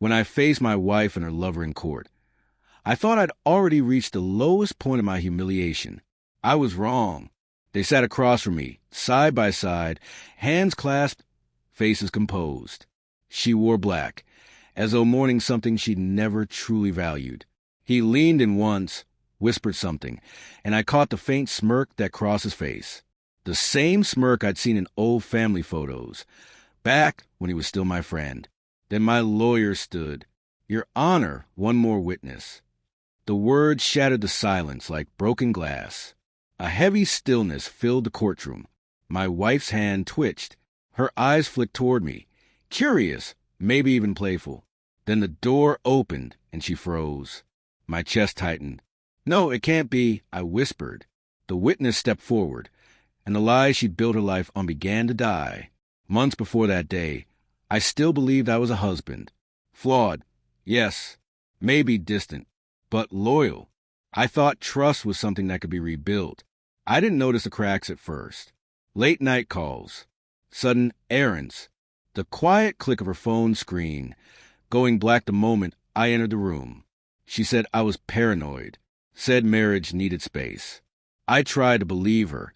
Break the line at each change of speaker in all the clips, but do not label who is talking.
when I faced my wife and her lover in court. I thought I'd already reached the lowest point of my humiliation. I was wrong. They sat across from me, side by side, hands clasped, faces composed. She wore black, as though mourning something she'd never truly valued. He leaned in once, whispered something, and I caught the faint smirk that crossed his face. The same smirk I'd seen in old family photos, back when he was still my friend. Then my lawyer stood. "Your Honor, one more witness." The words shattered the silence like broken glass. A heavy stillness filled the courtroom. My wife's hand twitched. Her eyes flicked toward me, curious, maybe even playful. Then the door opened, and she froze. My chest tightened. "No, it can't be," I whispered. The witness stepped forward, and the lies she'd built her life on began to die. Months before that day, I still believed I was a husband. Flawed, yes, maybe distant, but loyal. I thought trust was something that could be rebuilt. I didn't notice the cracks at first. Late night calls, sudden errands, the quiet click of her phone screen, going black the moment I entered the room. She said I was paranoid, said marriage needed space. I tried to believe her,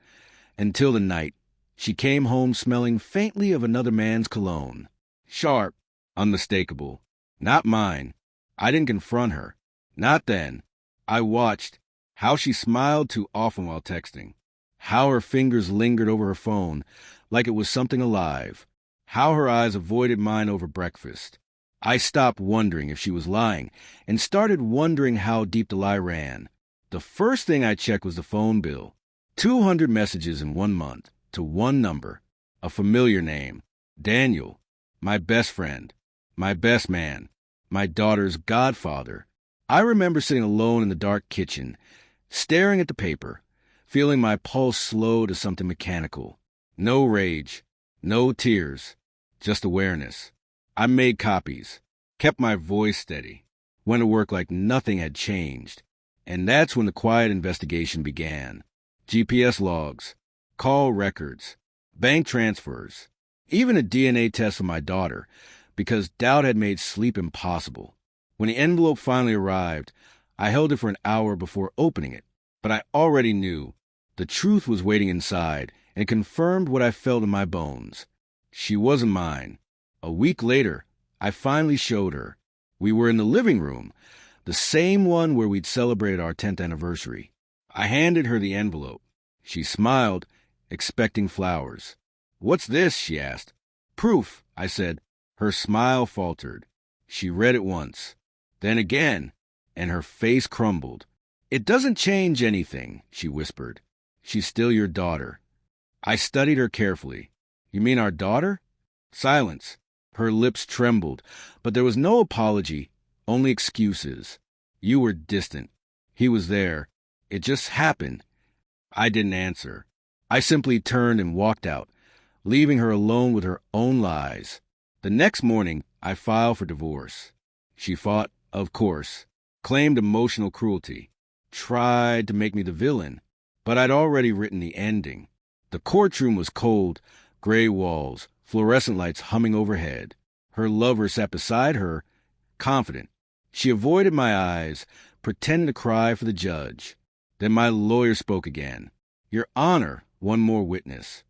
until the night. She came home smelling faintly of another man's cologne. Sharp, unmistakable. Not mine. I didn't confront her. Not then. I watched how she smiled too often while texting, how her fingers lingered over her phone like it was something alive, how her eyes avoided mine over breakfast. I stopped wondering if she was lying and started wondering how deep the lie ran. The first thing I checked was the phone bill. 200 messages in 1 month to one number, a familiar name, Daniel, my best friend, my best man, my daughter's godfather. I remember sitting alone in the dark kitchen, staring at the paper, feeling my pulse slow to something mechanical. No rage, no tears, just awareness. I made copies, kept my voice steady, went to work like nothing had changed. And that's when the quiet investigation began. GPS logs, call records, bank transfers, even a DNA test for my daughter, because doubt had made sleep impossible. When the envelope finally arrived, I held it for an hour before opening it, but I already knew. The truth was waiting inside, and it confirmed what I felt in my bones. She wasn't mine. A week later, I finally showed her. We were in the living room, the same one where we'd celebrated our 10th anniversary. I handed her the envelope. She smiled, expecting flowers. "What's this?" she asked. "Proof," I said. Her smile faltered. She read it once, then again, and her face crumbled. "It doesn't change anything," she whispered. "She's still your daughter." I studied her carefully. "You mean our daughter?" Silence. Her lips trembled, but there was no apology, only excuses. "You were distant. He was there. It just happened." I didn't answer. I simply turned and walked out, leaving her alone with her own lies. The next morning, I filed for divorce. She fought, of course, claimed emotional cruelty, tried to make me the villain, but I'd already written the ending. The courtroom was cold, gray walls, fluorescent lights humming overhead. Her lover sat beside her, confident. She avoided my eyes, pretending to cry for the judge. Then my lawyer spoke again. "Your Honor, one more witness."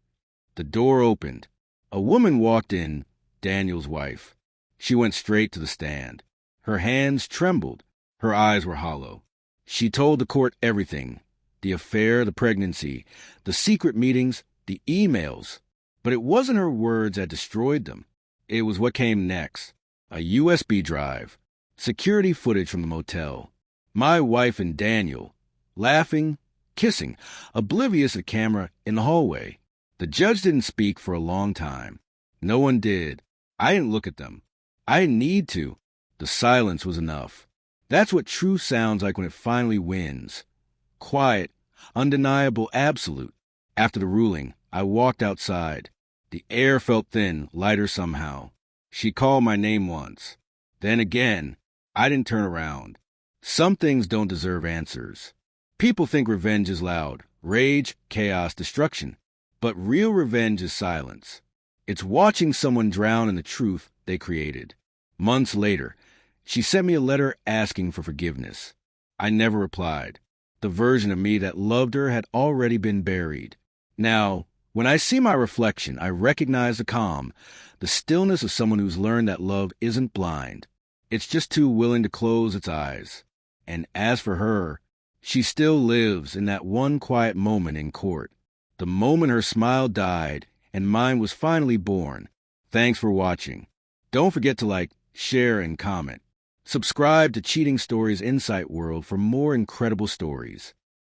The door opened. A woman walked in, Daniel's wife. She went straight to the stand. Her hands trembled. Her eyes were hollow. She told the court everything. The affair, the pregnancy, the secret meetings, the emails. But it wasn't her words that destroyed them. It was what came next. A USB drive. Security footage from the motel. My wife and Daniel, laughing, kissing, oblivious of the camera in the hallway. The judge didn't speak for a long time. No one did. I didn't look at them. I didn't need to. The silence was enough. That's what truth sounds like when it finally wins. Quiet, undeniable, absolute. After the ruling, I walked outside. The air felt thin, lighter somehow. She called my name once. Then again. I didn't turn around. Some things don't deserve answers. People think revenge is loud. Rage, chaos, destruction. But real revenge is silence. It's watching someone drown in the truth they created. Months later, she sent me a letter asking for forgiveness. I never replied. The version of me that loved her had already been buried. Now, when I see my reflection, I recognize the calm, the stillness of someone who's learned that love isn't blind. It's just too willing to close its eyes. And as for her, she still lives in that one quiet moment in court. The moment her smile died and mine was finally born. Thanks for watching. Don't forget to like, share, and comment. Subscribe to Cheating Stories Insight World for more incredible stories.